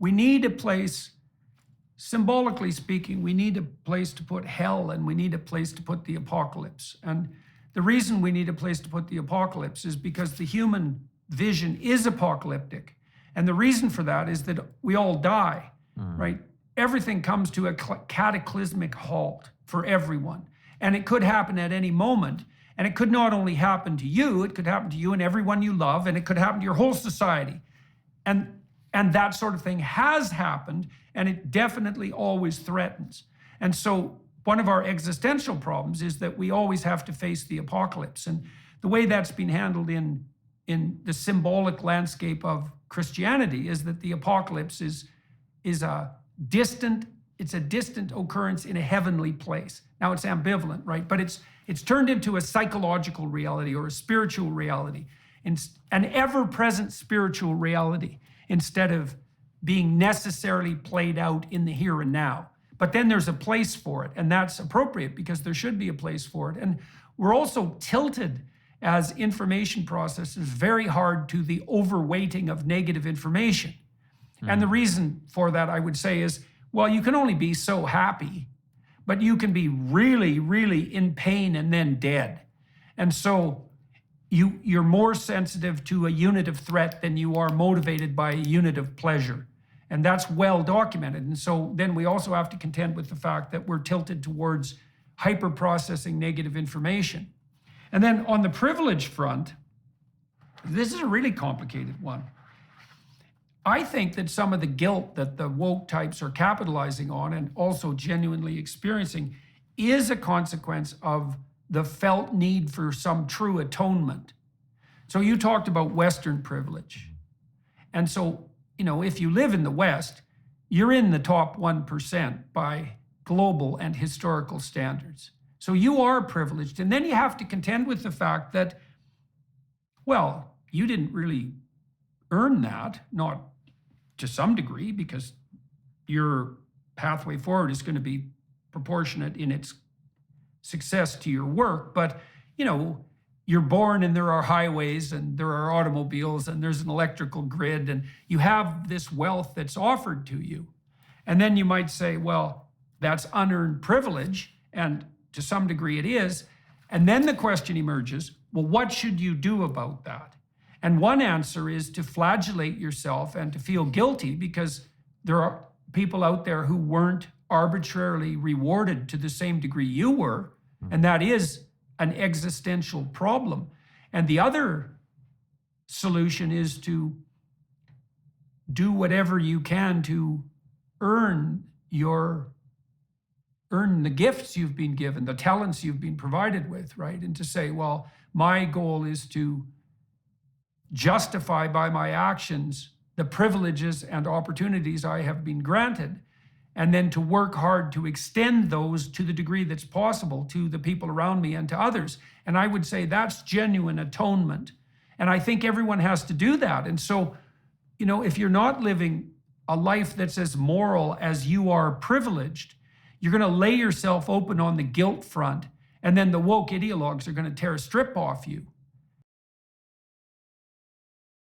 we need a place, symbolically speaking, we need a place to put hell, and we need a place to put the apocalypse. And the reason we need a place to put the apocalypse is because the human vision is apocalyptic. And the reason for that is that we all die, right? Everything comes to a cataclysmic halt for everyone. And it could happen at any moment. And it could not only happen to you, it could happen to you and everyone you love, and it could happen to your whole society. And that sort of thing has happened, and it definitely always threatens. And so one of our existential problems is that we always have to face the apocalypse. And the way that's been handled in the symbolic landscape of Christianity is that the apocalypse is a distant occurrence in a heavenly place. Now it's ambivalent, right? But it's turned into a psychological reality or a spiritual reality, an ever-present spiritual reality, instead of being necessarily played out in the here and now. But then there's a place for it, and that's appropriate because there should be a place for it. And we're also tilted as information processors very hard to the overweighting of negative information. And the reason for that, I would say, is, well, you can only be so happy, but you can be really, really in pain and then dead. And so you're more sensitive to a unit of threat than you are motivated by a unit of pleasure. And that's well documented. And so then we also have to contend with the fact that we're tilted towards hyper-processing negative information. And then on the privilege front, this is a really complicated one. I think that some of the guilt that the woke types are capitalizing on and also genuinely experiencing is a consequence of the felt need for some true atonement. So you talked about Western privilege. And so, if you live in the West, you're in the top 1% by global and historical standards. So you are privileged. And then you have to contend with the fact that, well, you didn't really earn that, not to some degree, because your pathway forward is going to be proportionate in its success to your work. But, you're born and there are highways and there are automobiles and there's an electrical grid and you have this wealth that's offered to you. And then you might say, well, that's unearned privilege, and to some degree it is. And then the question emerges, well, what should you do about that? And one answer is to flagellate yourself and to feel guilty because there are people out there who weren't arbitrarily rewarded to the same degree you were, and that is an existential problem. And the other solution is to do whatever you can to earn the gifts you've been given, the talents you've been provided with, right? And to say, well, my goal is to justify by my actions the privileges and opportunities I have been granted, and then to work hard to extend those to the degree that's possible to the people around me and to others. And I would say that's genuine atonement. And I think everyone has to do that. And so, if you're not living a life that's as moral as you are privileged, you're going to lay yourself open on the guilt front, and then the woke ideologues are going to tear a strip off you.